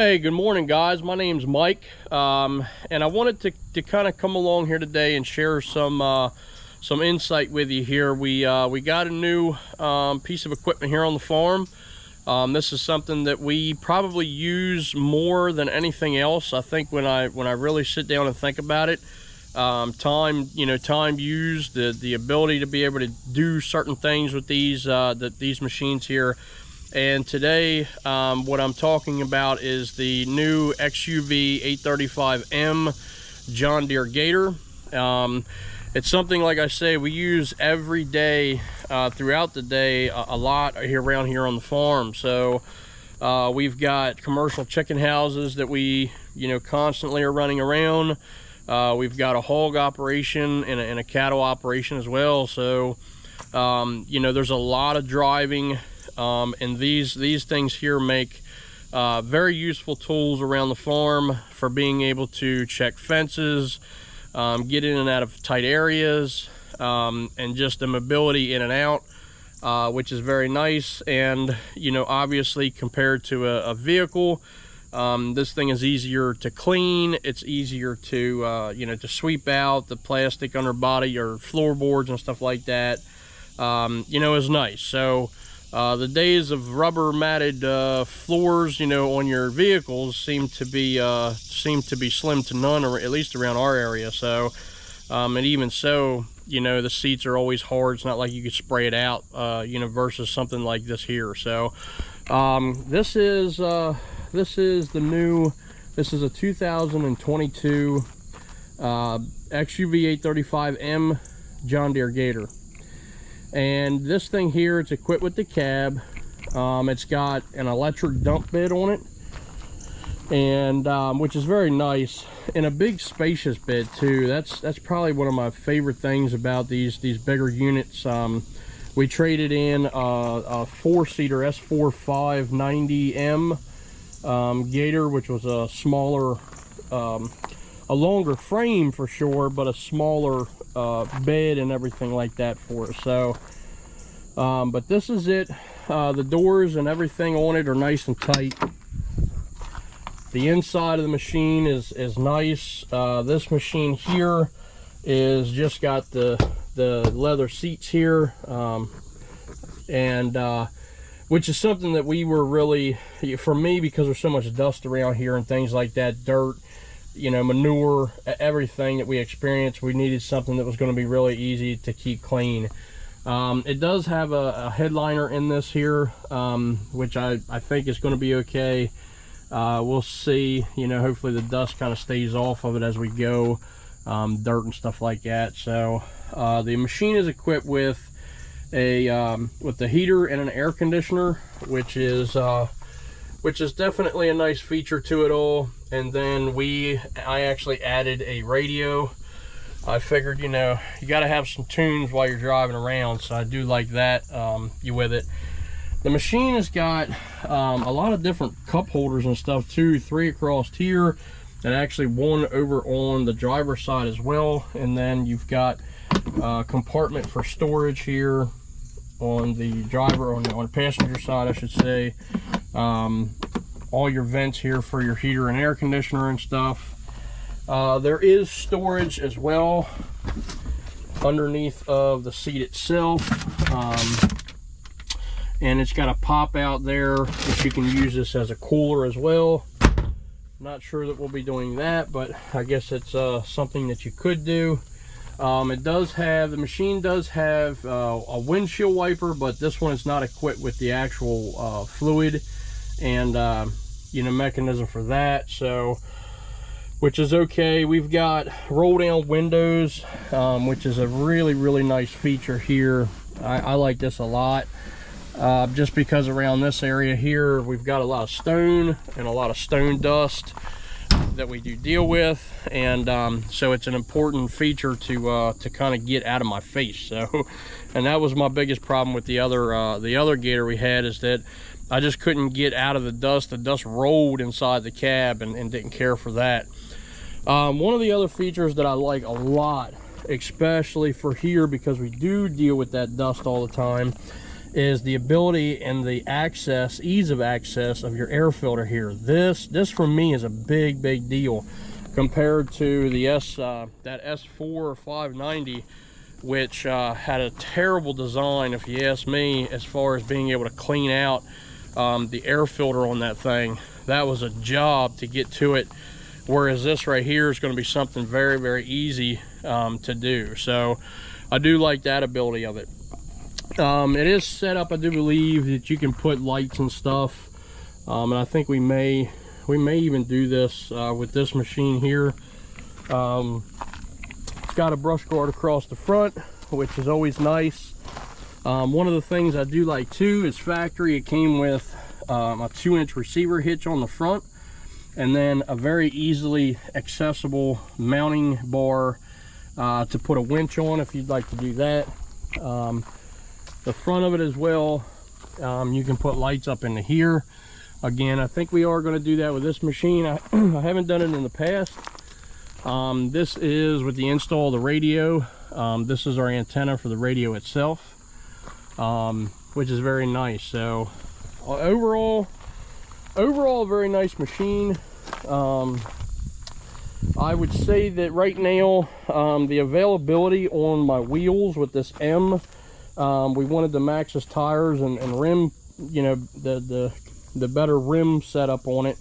Hey, good morning, guys. My name's Mike, and I wanted to kind of come along here today and share some insight with you here. We got a new piece of equipment here on the farm. This is something that we probably use more than anything else. I think when I really sit down and think about it, time used, the ability to be able to do certain things with these machines here. And today, what I'm talking about is the new XUV 835M John Deere Gator. It's something, like I say, we use every day, throughout the day, a lot around here on the farm. So we've got commercial chicken houses that we, constantly are running around. We've got a hog operation and a cattle operation as well. So, there's a lot of driving. And these things here make very useful tools around the farm for being able to check fences, get in and out of tight areas, and just the mobility in and out, which is very nice. And obviously compared to a vehicle, this thing is easier to clean. It's easier to to sweep out the plastic underbody or floorboards and stuff like that. Is nice. So the days of rubber matted floors, on your vehicles seem to be slim to none, or at least around our area. So, and even so, the seats are always hard. It's not like you could spray it out, versus something like this here. So, this is a 2022 XUV 835M John Deere Gator. And this thing here, it's equipped with the cab. It's got an electric dump bed on it, and which is very nice, and a big spacious bed too. That's probably one of my favorite things about these bigger units. We traded in a 4-seater S4 590M Gator, which was a smaller, a longer frame for sure, but a smaller bed and everything like that for us. So but this is it. The doors and everything on it are nice and tight. The inside of the machine is nice. This machine here is just got the leather seats here, and which is something that we were really, for me, because there's so much dust around here and things like that, dirt, manure, everything that we experience, we needed something that was going to be really easy to keep clean. It does have a headliner in this here, which I think is going to be okay. We'll see. Hopefully the dust kind of stays off of it as we go, dirt and stuff like that. So the machine is equipped with the heater and an air conditioner, which is definitely a nice feature to it all. And then I actually added a radio. I figured, you got to have some tunes while you're driving around, so I do like that with it. The machine has got a lot of different cup holders and stuff too, 3 across here, and actually 1 over on the driver's side as well. And then you've got a compartment for storage here on the driver, on the passenger side, I should say. All your vents here for your heater and air conditioner and stuff. There is storage as well underneath of the seat itself, and it's got a pop out there that you can use this as a cooler as well. Not sure that we'll be doing that, but I guess it's something that you could do. The machine does have a windshield wiper, but this one is not equipped with the actual fluid and mechanism for that, so, which is okay. We've got roll down windows, which is a really nice feature here. I like this a lot, just because around this area here we've got a lot of stone and a lot of stone dust that we do deal with, and so it's an important feature to kind of get out of my face. So, and that was my biggest problem with the other Gator we had, is that I just couldn't get out of the dust. The dust rolled inside the cab, and didn't care for that. One of the other features that I like a lot, especially for here, because we do deal with that dust all the time, is the ability and the ease of access of your air filter here. This for me is a big deal compared to the that S4 590, which had a terrible design, if you ask me, as far as being able to clean out the air filter on that thing. That was a job to get to it, whereas this right here is going to be something very easy to do. So I do like that ability of it. It is set up, I do believe, that you can put lights and stuff, and I think we may even do this with this machine here. It's got a brush guard across the front, which is always nice. One of the things I do like too is factory, it came with a 2-inch receiver hitch on the front, and then a very easily accessible mounting bar to put a winch on if you'd like to do that. The front of it as well, you can put lights up into here. Again, I think we are going to do that with this machine. I haven't done it in the past. This is with the install of the radio. This is our antenna for the radio itself, which is very nice. So overall a very nice machine. I would say that right now the availability on my wheels with this M, we wanted the Maxxis tires and rim, you know, the better rim setup on it,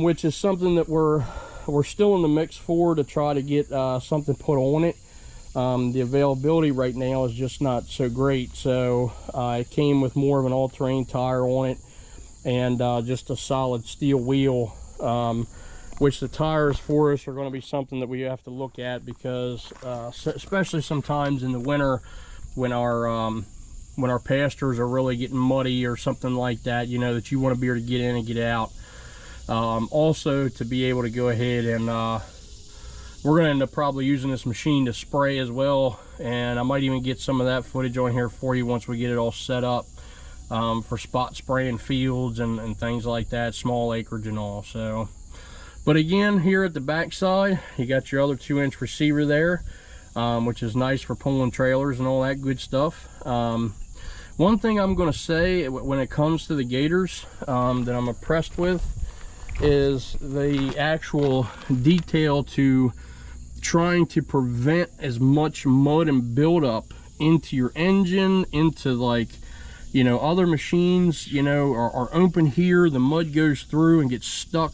which is something that we're still in the mix for, to try to get something put on it. The availability right now is just not so great, so it came with more of an all-terrain tire on it, and just a solid steel wheel, which the tires for us are going to be something that we have to look at, because especially sometimes in the winter when our pastures are really getting muddy or something like that, you know, that you want to be able to get in and get out. Also to be able to go ahead and we're going to end up probably using this machine to spray as well, and I might even get some of that footage on here for you once we get it all set up for spot spraying fields and things like that, small acreage and all. So, but again, here at the back side, you got your other 2-inch receiver there, which is nice for pulling trailers and all that good stuff. One thing I'm going to say when it comes to the Gators that I'm impressed with is the actual detail to trying to prevent as much mud and buildup into your engine, into, like, you know, other machines, you know, are open here, the mud goes through and gets stuck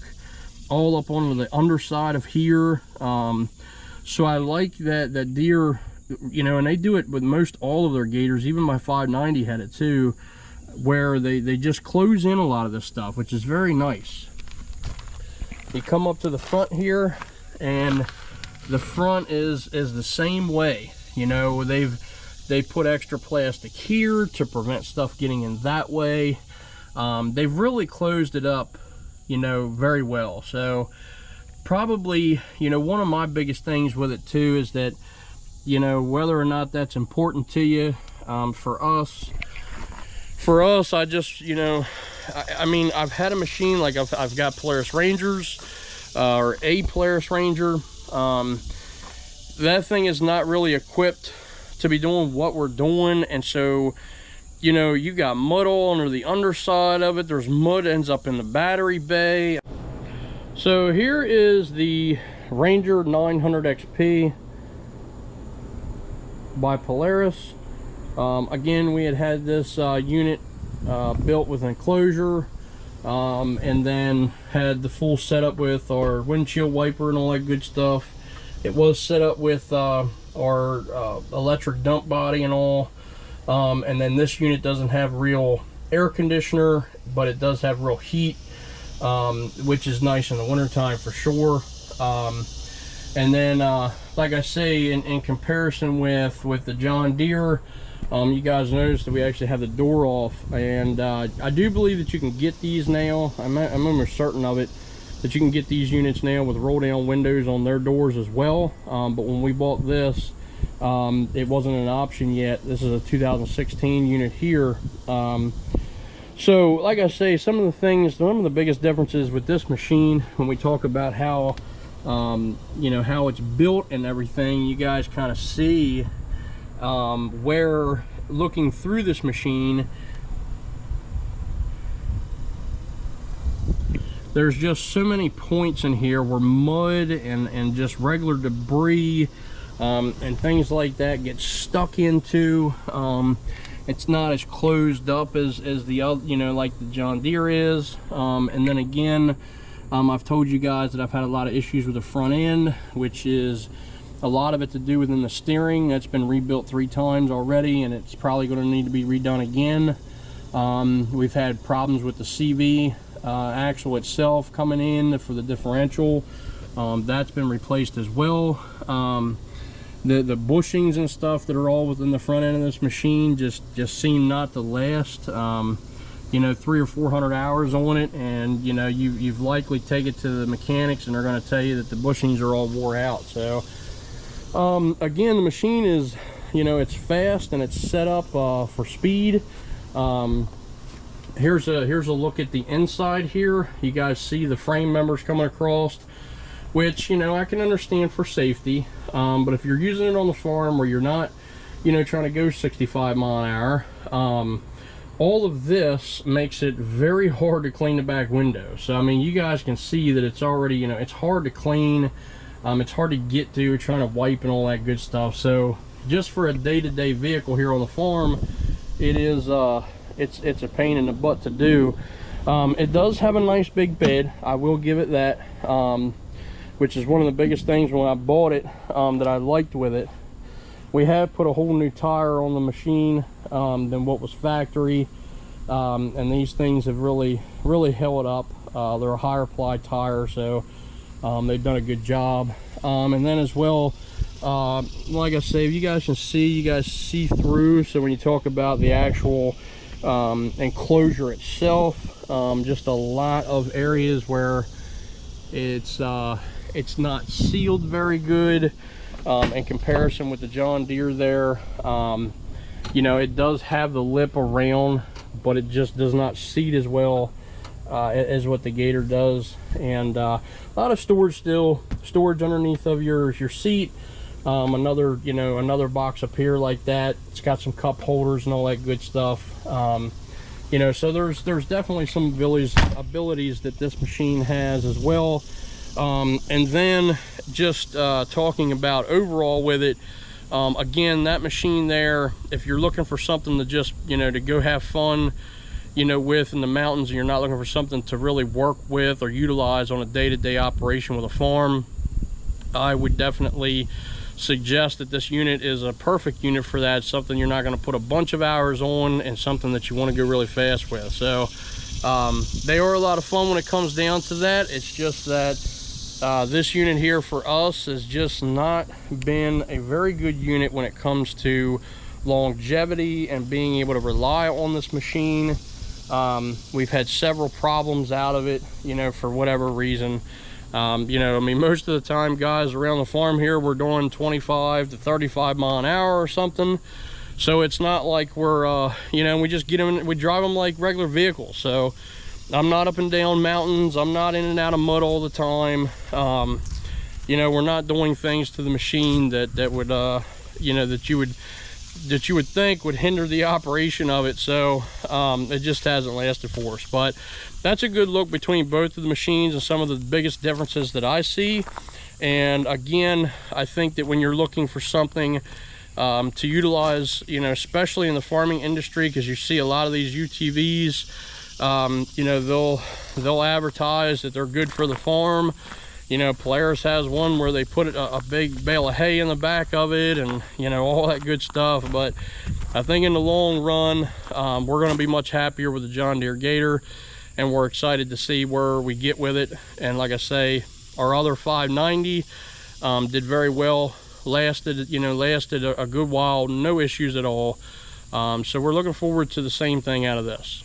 all up onto the underside of here. So I like that Deere, you know, and they do it with most all of their Gators. Even my 590 had it too, where they just close in a lot of this stuff, which is very nice. You come up to the front here, and the front is the same way. You know, they put extra plastic here to prevent stuff getting in that way. They've really closed it up, you know, very well. So probably, you know, one of my biggest things with it too is that, you know, whether or not that's important to you, for us, I just, you know, I mean, I've had a machine, like I've got Polaris Rangers, or a Polaris Ranger. That thing is not really equipped to be doing what we're doing, and so, you know, you got mud all under the underside of it. There's mud ends up in the battery bay. So here is the Ranger 900 XP by Polaris. Again, we had this unit built with an enclosure, and then had the full setup with our windshield wiper and all that good stuff. It was set up with our electric dump body and all, and then this unit doesn't have real air conditioner, but it does have real heat, which is nice in the wintertime for sure. And then like I say, in comparison with the John Deere, you guys noticed that we actually have the door off, and I do believe that you can get these now. I'm almost certain of it, that you can get these units now with roll down windows on their doors as well. But when we bought this, it wasn't an option yet. This is a 2016 unit here. So like I say, some of the biggest differences with this machine, when we talk about how you know, how it's built and everything, you guys kind of see where looking through this machine, there's just so many points in here where mud and just regular debris and things like that get stuck into. It's not as closed up as the other, you know, like the John Deere is. And then again, I've told you guys that I've had a lot of issues with the front end, which is a lot of it to do within the steering. That's been rebuilt 3 times already, and it's probably going to need to be redone again. We've had problems with the CV axle itself coming in for the differential. That's been replaced as well. The bushings and stuff that are all within the front end of this machine just seem not to last. You know, 300 or 400 hours on it, and you know, you've likely take it to the mechanics and they're going to tell you that the bushings are all wore out. So again, the machine is, you know, it's fast and it's set up for speed. Here's a look at the inside here. You guys see the frame members coming across, which, you know, I can understand for safety, but if you're using it on the farm where you're not, you know, trying to go 65 mile an hour, all of this makes it very hard to clean the back window. So I mean, you guys can see that it's already, you know, it's hard to clean, it's hard to get to, trying to wipe and all that good stuff. So just for a day-to-day vehicle here on the farm, it is it's a pain in the butt to do. It does have a nice big bed, I will give it that, which is one of the biggest things when I bought it that I liked with it. We have put a whole new tire on the machine than what was factory, and these things have really held up. They're a higher ply tire, so they've done a good job. And then as well, like I say, if you guys can see, you guys see through. So when you talk about the actual enclosure itself, just a lot of areas where it's not sealed very good. In comparison with the John Deere there, you know, it does have the lip around, but it just does not seat as well as what the Gator does. And a lot of storage underneath of your seat. Another, you know, another box up here like that. It's got some cup holders and all that good stuff. You know, so there's definitely some abilities that this machine has as well. And then just talking about overall with it, again, that machine there, if you're looking for something to just, you know, to go have fun, you know, with in the mountains, and you're not looking for something to really work with or utilize on a day-to-day operation with a farm, I would definitely suggest that this unit is a perfect unit for that. It's something you're not going to put a bunch of hours on, and something that you want to go really fast with. So they are a lot of fun when it comes down to that. It's just that this unit here for us has just not been a very good unit when it comes to longevity and being able to rely on this machine. We've had several problems out of it, you know, for whatever reason. You know, I mean, most of the time, guys around the farm here, we're doing 25 to 35 mile an hour or something. So it's not like we're, you know, we just get them, we drive them like regular vehicles. So I'm not up and down mountains. I'm not in and out of mud all the time. You know, we're not doing things to the machine that would, you know, that you would think would hinder the operation of it. So it just hasn't lasted for us. But that's a good look between both of the machines and some of the biggest differences that I see. And again, I think that when you're looking for something to utilize, you know, especially in the farming industry, because you see a lot of these UTVs, you know, they'll advertise that they're good for the farm. You know, Polaris has one where they put a big bale of hay in the back of it, and you know, all that good stuff. But I think in the long run, we're going to be much happier with the John Deere Gator, and we're excited to see where we get with it. And like I say, our other 590 did very well, lasted a good while, no issues at all. So we're looking forward to the same thing out of this.